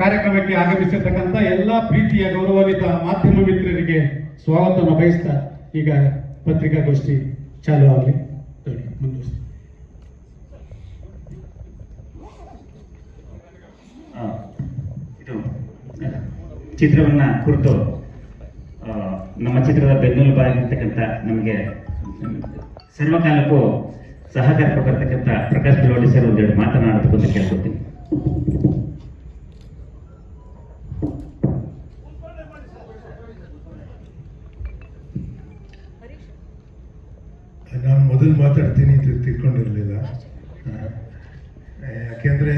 ಕಾರ್ಯಕ್ರಮಕ್ಕೆ ಆಗಮಿಸಿರ್ತಕ್ಕಂಥ ಎಲ್ಲ ಪ್ರೀತಿಯ ಗೌರವಾನ್ವಿತ ಮಾಧ್ಯಮ ಮಿತ್ರರಿಗೆ ಸ್ವಾಗತವನ್ನು ಬಯಸ್ತಾ ಈಗ ಪತ್ರಿಕಾಗೋಷ್ಠಿ ಚಾಲು ಆಗಲಿ. ಮುಂದುವರಿಸಿ. ಇದು ಚಿತ್ರವನ್ನ ಕುರಿತು ನಮ್ಮ ಚಿತ್ರದ ಬೆನ್ನೆಲುಬಾಗಿರ್ತಕ್ಕಂಥ ನಮಗೆ ಸರ್ವಕಾಲಕ್ಕೂ ಸಹಕಾರ ಕೊಟ್ಟಿರ್ತಕ್ಕಂಥ ಪ್ರಕಾಶ್ ಬಿಲೋಡಿ ಸರ್ ಒಂದೆರಡು ಮಾತನಾಡಬೇಕು ಅಂತ ಕೇಳ್ಕೊತೀನಿ. ನಾನು ಮೊದಲು ಮಾತಾಡ್ತೀನಿ ತಿಳ್ಕೊಂಡಿರಲಿಲ್ಲ. ಯಾಕೆಂದರೆ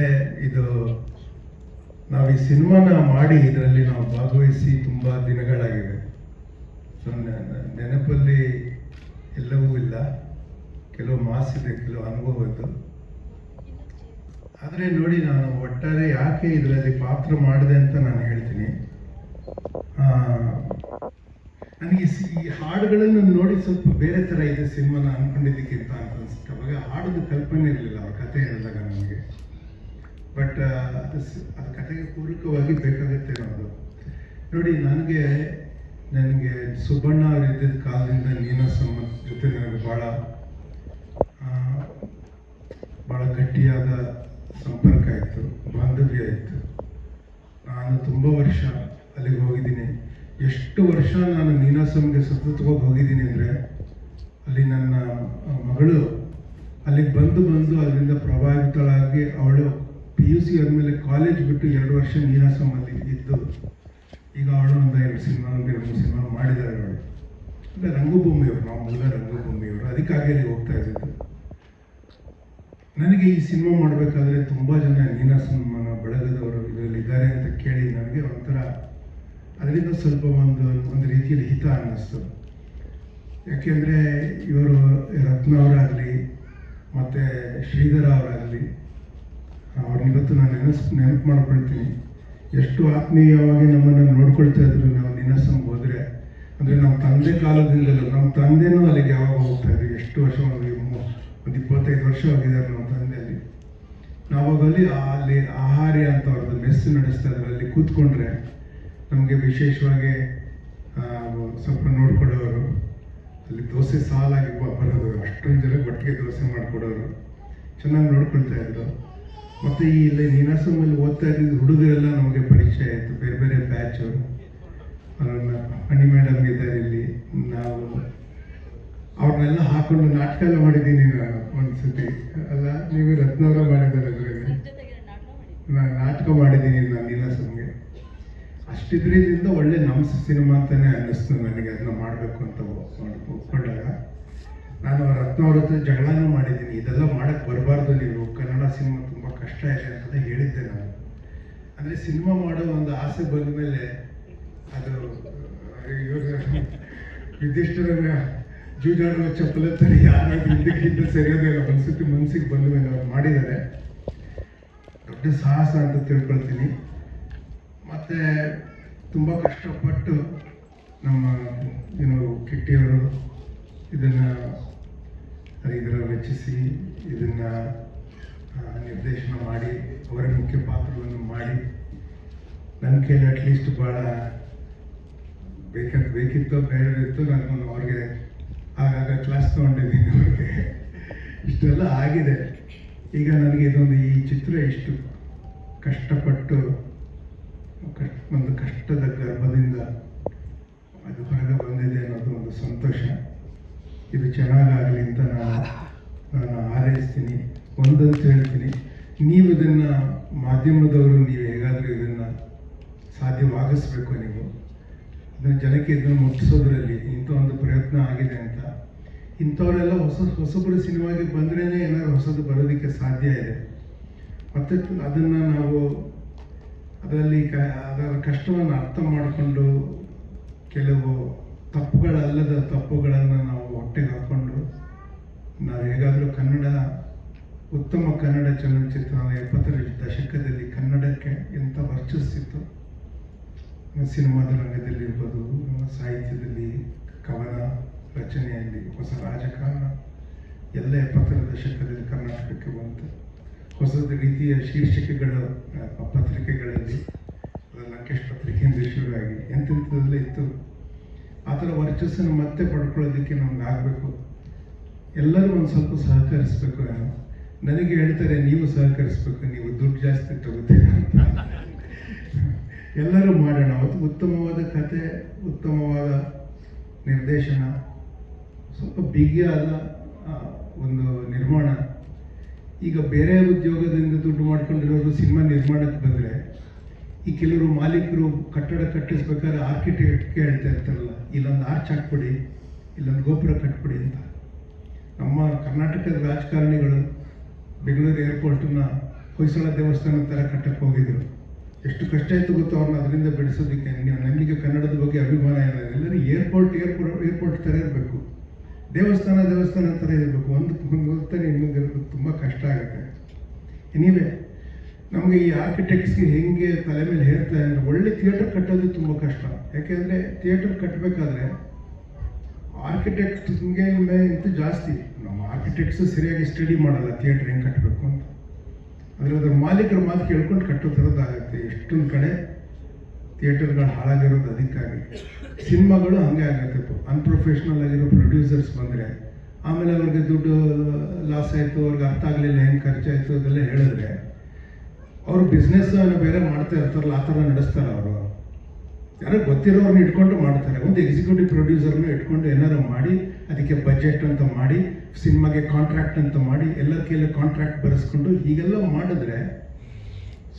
ಇದು ನಾವು ಈ ಸಿನಿಮಾನ ಮಾಡಿ ಇದರಲ್ಲಿ ನಾವು ಭಾಗವಹಿಸಿ ತುಂಬ ದಿನಗಳಾಗಿವೆ. ಸೊ ನೆನಪಲ್ಲಿ ಎಲ್ಲವೂ ಇಲ್ಲ, ಕೆಲವು ಮಾಸಿದೆ, ಕೆಲವು ಅನುಭವ ಇತ್ತು. ಆದರೆ ನೋಡಿ, ನಾನು ಒಟ್ಟಾರೆ ಯಾಕೆ ಇದರಲ್ಲಿ ಪಾತ್ರ ಮಾಡಿದೆ ಅಂತ ನಾನು ಹೇಳ್ತೀನಿ. ನನಗೆ ಈ ಹಾಡುಗಳನ್ನು ನೋಡಿ ಸ್ವಲ್ಪ ಬೇರೆ ಥರ ಇದೆ ಸಿನಿಮಾನ ಅಂದ್ಕೊಂಡಿದ್ದಕ್ಕಿಂತ ಅಂತ ಅನಿಸುತ್ತೆ. ಅವಾಗ ಹಾಡೋದು ಕಲ್ಪನೆ ಇರಲಿಲ್ಲ, ಅವ್ರ ಕತೆ ಹೇಳಿದಾಗ ನನಗೆ. ಬಟ್ ಅದು ಕತೆಗೆ ಪೂರಕವಾಗಿ ಬೇಕಾಗುತ್ತೆ ಅನ್ನೋದು. ನೋಡಿ, ನನಗೆ ಸುಬ್ಬಣ್ಣ ಅವರು ಇದ್ದಿದ್ದ ಕಾಲದಿಂದ ನೀನಾಸಮ್ಮ ಜೊತೆ ನನಗೆ ಭಾಳ ಗಟ್ಟಿಯಾದ ಸಂಪರ್ಕ ಇತ್ತು, ಬಾಂಧವ್ಯ ಇತ್ತು. ನಾನು ತುಂಬ ವರ್ಷ ಅಲ್ಲಿಗೆ ಹೋಗಿದ್ದೀನಿ. ಎಷ್ಟು ವರ್ಷ ನಾನು ನೀನಾಸಮ್ಗೆ ಸತತವಾಗಿ ಹೋಗಿದ್ದೀನಿ ಅಂದರೆ, ಅಲ್ಲಿ ನನ್ನ ಮಗಳು ಅಲ್ಲಿಗೆ ಬಂದು ಅಲ್ಲಿಂದ ಪ್ರಭಾವಿತಳಾಗಿ ಅವಳು PUC ಆದಮೇಲೆ ಕಾಲೇಜ್ ಬಿಟ್ಟು 2 ವರ್ಷ ನೀನಾಸಮ್ಮಲ್ಲಿ ಇದ್ದು, ಈಗ ಅವಳು ಒಂದು 2 ಸಿನಿಮಾ ಮಾಡಿದ್ದಾರೆ. ಅವಳು ಅಂದರೆ ರಂಗಭೂಮಿಯವರು, ನಾವು ಮೂಲ ರಂಗಭೂಮಿಯವರು, ಅದಕ್ಕಾಗಿ ಅಲ್ಲಿ ಹೋಗ್ತಾ ಇದ್ದಿದ್ದು. ನನಗೆ ಈ ಸಿನಿಮಾ ಮಾಡಬೇಕಾದ್ರೆ ತುಂಬ ಜನ ನೀನಾಸಮ್ಮನ ಬಳಗದವರು ಇದರಲ್ಲಿ ಇದ್ದಾರೆ ಅಂತ ಕೇಳಿ ನನಗೆ ಒಂಥರ ಅದರಿಂದ ಸ್ವಲ್ಪ ಒಂದು ರೀತಿಯಲ್ಲಿ ಹಿತ ಅನ್ನಿಸ್ತು. ಯಾಕೆಂದರೆ ಇವರು ರತ್ನ ಅವರಾಗಲಿ ಮತ್ತು ಶ್ರೀಧರ ಅವರಾಗಲಿ, ಅವ್ರನ್ನಿವತ್ತು ನಾನು ನೆನಪು ಮಾಡ್ಕೊಳ್ತೀನಿ. ಎಷ್ಟು ಆತ್ಮೀಯವಾಗಿ ನಮ್ಮನ್ನು ನೋಡ್ಕೊಳ್ತಾ ಇದ್ರು ನಾವು ನೀನಾಸಮ್ಗೆ ಹೋದರೆ. ಅಂದರೆ ನಮ್ಮ ತಂದೆ ಕಾಲದಿಂದಲೂ, ನಮ್ಮ ತಂದೆನೂ ಅಲ್ಲಿಗೆ ಯಾವಾಗ ಹೋಗ್ತಾ ಇದ್ವಿ, ಎಷ್ಟು ವರ್ಷ, ಒಂದು 25 ವರ್ಷ ಆಗಿದ್ದಾರೆ ನಮ್ಮ ತಂದೆಯಲ್ಲಿ. ನಾವಾಗಲ್ಲಿ ಅಲ್ಲಿ ಆಹಾರ್ಯ ಅಂತ ಅವ್ರದ್ದು ಮೆಸ್ ನಡೆಸ್ತಾ ಇದ್ರು. ಅಲ್ಲಿ ಕೂತ್ಕೊಂಡ್ರೆ ನಮಗೆ ವಿಶೇಷವಾಗಿ ಸ್ವಲ್ಪ ನೋಡ್ಕೊಡೋರು. ಅಲ್ಲಿ ದೋಸೆ ಸಾಲಾಗಿ ಬರೋದು, ಅಷ್ಟೊಂದು ಜನ ಒಟ್ಟಿಗೆ ದೋಸೆ ಮಾಡಿಕೊಡೋರು, ಚೆನ್ನಾಗಿ ನೋಡ್ಕೊಳ್ತಾ ಇದ್ರು. ಮತ್ತು ಇಲ್ಲಿ ನೀನಾಸಮ್ಮಲ್ಲಿ ಓದ್ತಾ ಇದ್ದಿದ್ದು ಹುಡುಗರೆಲ್ಲ ನಮಗೆ ಪರಿಚಯ ಆಯಿತು, ಬೇರೆ ಬೇರೆ ಬ್ಯಾಚ್ ಅವರು. ಅಣ್ಣಿ ಮೇಡಮ್ ಇದ್ದಾರೆ ಇಲ್ಲಿ. ನಾವು ಅವ್ರನ್ನೆಲ್ಲ ಹಾಕೊಂಡು ನಾಟಕ ಎಲ್ಲ ಮಾಡಿದ್ದೀನಿ ನಾನು ಒಂದ್ಸತಿ. ಅಲ್ಲ, ನೀವು ರತ್ನವರ ಮಾಡಿದ್ದಾರೆ ಅದರಲ್ಲಿ. ನಾನು ನಾಟಕ ಮಾಡಿದ್ದೀನಿ ನಾನು ನೀನಾಸಮ್ಗೆ. ಅಷ್ಟಿದ್ರಿಂದ ಒಳ್ಳೆ ನಮ್ಮ ಸಿನಿಮಾ ಅಂತಲೇ ಅನ್ನಿಸ್ತು ನನಗೆ. ಅದನ್ನ ಮಾಡಬೇಕು ಅಂತ ಒಪ್ಕೊಂಡಾಗ ನಾನು ರತ್ನ ಅವ್ರ ಹತ್ರ ಜಗಳನೂ ಮಾಡಿದ್ದೀನಿ. ಇದೆಲ್ಲ ಮಾಡೋಕ್ಕೆ ಬರಬಾರ್ದು, ನೀವು ಕನ್ನಡ ಸಿನಿಮಾ ತುಂಬ ಕಷ್ಟ ಇದೆ ಅಂತ ಹೇಳಿದ್ದೆ ನಾನು. ಅಂದರೆ ಸಿನಿಮಾ ಮಾಡೋ ಒಂದು ಆಸೆ ಬಂದ ಮೇಲೆ ಅದು ಯುಧಿಷ್ಠಿರನ ಜೂಜಾಡುವ ಚಪ್ಪಲತ್ತಲ್ಲಿ ಯಾರಾದ್ರೂ ಹಿಂದಕ್ಕಿಂತ ಸರಿಯೋದಿಲ್ಲ. ಒಂದ್ಸತಿ ಮನಸ್ಸಿಗೆ ಬಂದ ಮೇಲೆ ಅವ್ರು ಮಾಡಿದ್ದಾರೆ. ದೊಡ್ಡ ಸಾಹಸ ಅಂತ ತಿಳ್ಕೊಳ್ತೀನಿ. ಮತ್ತು ತುಂಬ ಕಷ್ಟಪಟ್ಟು ನಮ್ಮ ಕಿಟ್ಟಿಯವರು ಇದರ ರಚಿಸಿ ಇದನ್ನು ನಿರ್ದೇಶನ ಮಾಡಿ ಅವರ ಮುಖ್ಯ ಪಾತ್ರವನ್ನು ಮಾಡಿ ನನ್ನ ಕೈಲಿ ಅಟ್ಲೀಸ್ಟ್ ಭಾಳ ಬೇಕಿತ್ತೋ ಬೇಡವಿತ್ತೋ ನಾನು ಅವ್ರಿಗೆ ಆಗಾಗ ಕ್ಲಾಸ್ ತೊಗೊಂಡಿದ್ದೀನಿ ಅವ್ರಿಗೆ. ಇಷ್ಟೆಲ್ಲ ಆಗಿದೆ. ಈಗ ನನಗೆ ಈ ಚಿತ್ರ ಇಷ್ಟು ಕಷ್ಟಪಟ್ಟು ಒಂದು ಕಷ್ಟದ ಗರ್ಭದಿಂದ ಅದು ಹೊರಗೆ ಬಂದಿದೆ ಅನ್ನೋದು ಒಂದು ಸಂತೋಷ. ಇದು ಚೆನ್ನಾಗಾಗಲಿ ಅಂತ ನಾನು ಹಾರೈಸ್ತೀನಿ. ಒಂದಂತ ಹೇಳ್ತೀನಿ, ನೀವು ಇದನ್ನು ಮಾಧ್ಯಮದವರು ನೀವು ಹೇಗಾದರೂ ಇದನ್ನು ಸಾಧ್ಯವಾಗಿಸ್ಬೇಕು. ನೀವು ಅದನ್ನು ಜನಕ್ಕೆ ಇದನ್ನು ಮುಟ್ಟಿಸೋದ್ರಲ್ಲಿ ಇಂಥ ಒಂದು ಪ್ರಯತ್ನ ಆಗಿದೆ ಅಂತ. ಇಂಥವರೆಲ್ಲ ಹೊಸಬರು ಸಿನಿಮಾಗೆ ಬಂದ್ರೇ ಏನಾದ್ರು ಹೊಸದು ಬರೋದಕ್ಕೆ ಸಾಧ್ಯ ಇದೆ. ಮತ್ತು ಅದನ್ನು ನಾವು ಅದರ ಕಷ್ಟವನ್ನು ಅರ್ಥ ಮಾಡಿಕೊಂಡು ಕೆಲವು ತಪ್ಪುಗಳಲ್ಲದ ತಪ್ಪುಗಳನ್ನು ನಾವು ಹೊಟ್ಟೆಗೆ ಹಾಕ್ಕೊಂಡು ನಾವು ಹೇಗಾದರೂ ಉತ್ತಮ ಕನ್ನಡ ಚಲನಚಿತ್ರ 70ರ ದಶಕದಲ್ಲಿ ಕನ್ನಡಕ್ಕೆ ಎಂಥ ವರ್ಚಸ್ಸಿತ್ತು, ಸಿನಿಮಾದ ರಂಗದಲ್ಲಿರ್ಬೋದು, ಸಾಹಿತ್ಯದಲ್ಲಿ, ಕವನ ರಚನೆಯಲ್ಲಿ, ಹೊಸ ರಾಜಕಾರಣ ಎಲ್ಲ 70ರ ದಶಕದಲ್ಲಿ ಕರ್ನಾಟಕಕ್ಕೆ ಬಂತು. ಹೊಸ ರೀತಿಯ ಶೀರ್ಷಿಕೆಗಳು ಪತ್ರಿಕೆಗಳಲ್ಲಿ ಅದು ಲಂಕೇಶ್ ಪತ್ರಿಕೆಯಿಂದ ಶುರುವಾಗಿ ಎಂತೆಂಥದ್ದೆಲ್ಲ ಇತ್ತು. ಆ ಥರ ವರ್ಚಸ್ಸನ್ನು ಮತ್ತೆ ಪಡ್ಕೊಳ್ಳೋದಕ್ಕೆ ನಮ್ಗೆ ಆಗಬೇಕು. ಎಲ್ಲರೂ ಒಂದು ಸ್ವಲ್ಪ ಸಹಕರಿಸ್ಬೇಕು. ನನಗೆ ಹೇಳ್ತಾರೆ ನೀವು ಸಹಕರಿಸ್ಬೇಕು, ನೀವು ದುಡ್ಡು ಜಾಸ್ತಿ ತಗೋತೀರ ಅಂತ. ಎಲ್ಲರೂ ಮಾಡೋಣ. ಅವತ್ತು ಉತ್ತಮವಾದ ಕತೆ, ಉತ್ತಮವಾದ ನಿರ್ದೇಶನ, ಸ್ವಲ್ಪ ಬಿಗಿಯಾದ ಒಂದು ನಿರ್ಮಾಣ. ಈಗ ಬೇರೆ ಉದ್ಯೋಗದಿಂದ ದುಡ್ಡು ಮಾಡ್ಕೊಂಡಿರೋರು ಸಿನಿಮಾ ನಿರ್ಮಾಣಕ್ಕೆ ಬಂದರೆ, ಈ ಕೆಲವರು ಮಾಲೀಕರು ಕಟ್ಟಡ ಕಟ್ಟಿಸ್ಬೇಕಾದ್ರೆ ಆರ್ಕಿಟೆಕ್ಟ್ಗೆ ಹೇಳ್ತಾ ಇರ್ತಾರಲ್ಲ, ಇಲ್ಲೊಂದು ಆರ್ಚ್ ಹಾಕ್ಬಿಡಿ, ಇಲ್ಲೊಂದು ಗೋಪುರ ಕಟ್ಬಿಡಿ ಅಂತ. ನಮ್ಮ ಕರ್ನಾಟಕದ ರಾಜಕಾರಣಿಗಳು ಬೆಂಗಳೂರು ಏರ್ಪೋರ್ಟನ್ನ ಹೊಯ್ಸಳ ದೇವಸ್ಥಾನ ಥರ ಕಟ್ಟಕ್ಕೆ ಹೋಗಿದ್ರು. ಎಷ್ಟು ಕಷ್ಟ ಆಯಿತು ಗೊತ್ತು ಅವ್ರನ್ನ ಅದರಿಂದ ಬೆಳೆಸೋದಕ್ಕೆ. ನನಗೆ ಕನ್ನಡದ ಬಗ್ಗೆ ಅಭಿಮಾನ ಇಲ್ಲ. ಎಲ್ಲರೂ ಏರ್ಪೋರ್ಟ್ ಥರ ಇರಬೇಕು, ದೇವಸ್ಥಾನ ಥರ ಇರಬೇಕು. ಒಂದು ಹೋಗ್ತಾನೆ ಇನ್ನೊಂದು ಇರಬೇಕು. ತುಂಬ ಕಷ್ಟ ಆಗುತ್ತೆ. ಎನಿವೆ, ನಮಗೆ ಈ ಆರ್ಕಿಟೆಕ್ಟ್ಸ್ಗೆ ಹೆಂಗೆ ತಲೆ ಮೇಲೆ ಹೇರ್ತಾರೆ ಅಂದರೆ, ಒಳ್ಳೆ ಥಿಯೇಟರ್ ಕಟ್ಟೋದು ತುಂಬ ಕಷ್ಟ. ಯಾಕೆಂದರೆ ಥಿಯೇಟರ್ ಕಟ್ಟಬೇಕಾದ್ರೆ ಆರ್ಕಿಟೆಕ್ಟ್ಸ್ಗೆ ಇಂತೂ ಜಾಸ್ತಿ. ನಮ್ಮ ಆರ್ಕಿಟೆಕ್ಟ್ಸು ಸರಿಯಾಗಿ ಸ್ಟಡಿ ಮಾಡಲ್ಲ ಥಿಯೇಟರ್ ಹೆಂಗೆ ಕಟ್ಟಬೇಕು ಅಂತ. ಆದರೆ ಅದರ ಮಾಲೀಕರ ಮಾತು ಕೇಳ್ಕೊಂಡು ಕಟ್ಟೋ ಥರದ್ದಾಗುತ್ತೆ. ಎಷ್ಟೊಂದು ಕಡೆ ಥಿಯೇಟರ್ಗಳು ಹಾಳಾಗಿರೋದು ಅದಕ್ಕಾಗಿ. ಸಿನಿಮಾಗಳು ಹಂಗೆ ಆಗುತ್ತೆ. ಅನ್ಪ್ರೊಫೆಷ್ನಲ್ ಆಗಿರೋ ಪ್ರೊಡ್ಯೂಸರ್ಸ್ ಬಂದರೆ ಆಮೇಲೆ ಅವ್ರಿಗೆ ದುಡ್ಡು ಲಾಸ್ ಆಯಿತು, ಅವ್ರಿಗೆ ಅರ್ಥ ಆಗಲಿಲ್ಲ, ಹೆಂಗೆ ಖರ್ಚಾಯಿತು ಅದೆಲ್ಲ ಹೇಳಿದ್ರೆ, ಅವರು ಬಿಸ್ನೆಸ್ ಬೇರೆ ಮಾಡ್ತಾ ಇರ್ತಾರಲ್ಲ, ಆ ಥರ ನಡೆಸ್ತಾರೆ ಅವರು. ಯಾರೋ ಗೊತ್ತಿರೋರ್ನ ಇಟ್ಕೊಂಡು ಮಾಡ್ತಾರೆ. ಒಂದು ಎಕ್ಸಿಕ್ಯೂಟಿವ್ ಪ್ರೊಡ್ಯೂಸರ್ನ ಇಟ್ಕೊಂಡು ಏನಾರು ಮಾಡಿ, ಅದಕ್ಕೆ ಬಜೆಟ್ ಅಂತ ಮಾಡಿ, ಸಿನಿಮಾಗೆ ಕಾಂಟ್ರಾಕ್ಟ್ ಅಂತ ಮಾಡಿ, ಎಲ್ಲ ಕೈಯಲ್ಲಿ ಕಾಂಟ್ರಾಕ್ಟ್ ಬರೆಸ್ಕೊಂಡು ಹೀಗೆಲ್ಲ ಮಾಡಿದ್ರೆ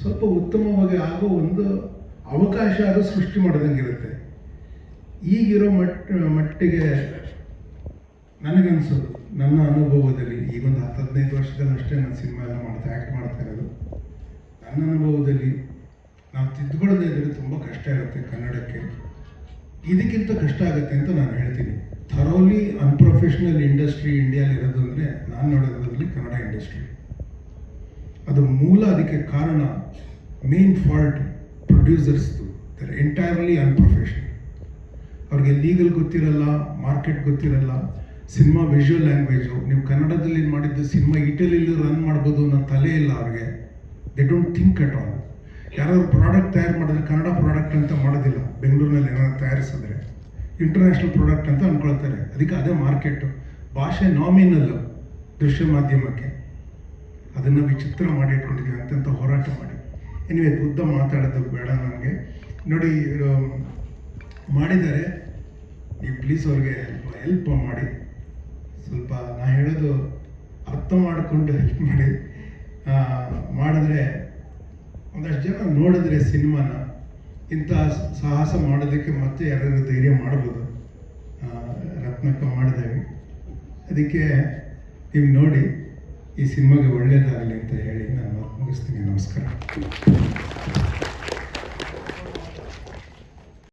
ಸ್ವಲ್ಪ ಉತ್ತಮವಾಗಿ ಆಗೋ ಒಂದು ಅವಕಾಶ ಅದು ಸೃಷ್ಟಿ ಮಾಡೋದಂಗಿರುತ್ತೆ. ಈಗಿರೋ ಮಟ್ಟಿಗೆ ನನಗನ್ಸೋದು, ನನ್ನ ಅನುಭವದಲ್ಲಿ, ಈಗೊಂದು 10-15 ವರ್ಷದಲ್ಲಿ ಅಷ್ಟೇ ನಾನು ಸಿನಿಮಾ ಎಲ್ಲ ಆ್ಯಕ್ಟ್ ಮಾಡ್ತಾ ಇರೋದು. ನನ್ನ ಅನುಭವದಲ್ಲಿ ನಾವು ತಿದ್ದುಕೊಳ್ಳೋದೇ ಇದ್ದರೆ ತುಂಬ ಕಷ್ಟ ಇರುತ್ತೆ ಕನ್ನಡಕ್ಕೆ. ಇದಕ್ಕಿಂತ ಕಷ್ಟ ಆಗುತ್ತೆ ಅಂತ ನಾನು ಹೇಳ್ತೀನಿ. ಥರೋಲಿ ಅನ್ಪ್ರೊಫೆಷ್ನಲ್ ಇಂಡಸ್ಟ್ರಿ ಇಂಡಿಯಾಲಿರೋದು ಅಂದರೆ ನಾನು ನೋಡೋದ್ರಲ್ಲಿ ಕನ್ನಡ ಇಂಡಸ್ಟ್ರಿ. ಅದು ಮೂಲ. ಅದಕ್ಕೆ ಕಾರಣ ಮೇನ್ ಫಾಲ್ಟ್ ಪ್ರೊಡ್ಯೂಸರ್ಸ್ದು. They're entirely unprofessional. ಅವ್ರಿಗೆ ಲೀಗಲ್ ಗೊತ್ತಿರಲ್ಲ, ಮಾರ್ಕೆಟ್ ಗೊತ್ತಿರಲ್ಲ, ಸಿನಿಮಾ ವಿಜುವಲ್ ಲ್ಯಾಂಗ್ವೇಜು. ನೀವು ಕನ್ನಡದಲ್ಲಿ ಮಾಡಿದ್ದು ಸಿನಿಮಾ ಇಟಲಿಲಿ ರನ್ ಮಾಡ್ಬೋದು ಅನ್ನೋ ತಲೆ ಇಲ್ಲ ಅವ್ರಿಗೆ. They don't think at all. ಯಾರಾದ್ರು ಪ್ರಾಡಕ್ಟ್ ತಯಾರು ಮಾಡಿದ್ರೆ ಕನ್ನಡ ಪ್ರಾಡಕ್ಟ್ ಅಂತ ಮಾಡೋದಿಲ್ಲ. ಬೆಂಗಳೂರಿನಲ್ಲಿ ಏನಾದ್ರು ತಯಾರಿಸಿದ್ರೆ ಇಂಟರ್ನ್ಯಾಷನಲ್ ಪ್ರಾಡಕ್ಟ್ ಅಂತ ಅಂದ್ಕೊಳ್ತಾರೆ. ಅದಕ್ಕೆ ಅದೇ ಮಾರ್ಕೆಟು. ಭಾಷೆ ನಾಮಿನಲ್ಲು ದೃಶ್ಯ ಮಾಧ್ಯಮಕ್ಕೆ. ಅದನ್ನು ವಿಚಿತ್ರ ಮಾಡಿ ಇಟ್ಕೊಂಡಿದ್ದೀವಿ ಅಂತ ಹೋರಾಟ ಮಾಡಿ. ಎನಿವೆ, ಉದ್ದ ಮಾತಾಡೋದು ಬೇಡ ನನಗೆ. ನೋಡಿ, ಮಾಡಿದ್ದಾರೆ, ನೀವು ಪ್ಲೀಸ್ ಅವ್ರಿಗೆ ಹೆಲ್ಪ್ ಮಾಡಿ. ಸ್ವಲ್ಪ ನಾ ಹೇಳೋದು ಅರ್ಥ ಮಾಡಿಕೊಂಡು ಹೆಲ್ಪ್ ಮಾಡಿ. ಮಾಡಿದ್ರೆ ಒಂದಷ್ಟು ಜನ ನೋಡಿದ್ರೆ ಸಿನಿಮಾನ ಇಂಥ ಸಾಹಸ ಮಾಡೋದಕ್ಕೆ ಮತ್ತೆ ಯಾರಾದ್ರೂ ಧೈರ್ಯ ಮಾಡ್ಬೋದು. ರತ್ನಕ್ಕ ಮಾಡಿದಾಗ ಅದಕ್ಕೆ ನೀವು ನೋಡಿ ಈ ಸಿನಿಮಾಗೆ ಒಳ್ಳೆಯದಾಗಲಿ ಅಂತ ಹೇಳಿ ನಾನು ಮುಗಿಸ್ತೀನಿ. ನಮಸ್ಕಾರ.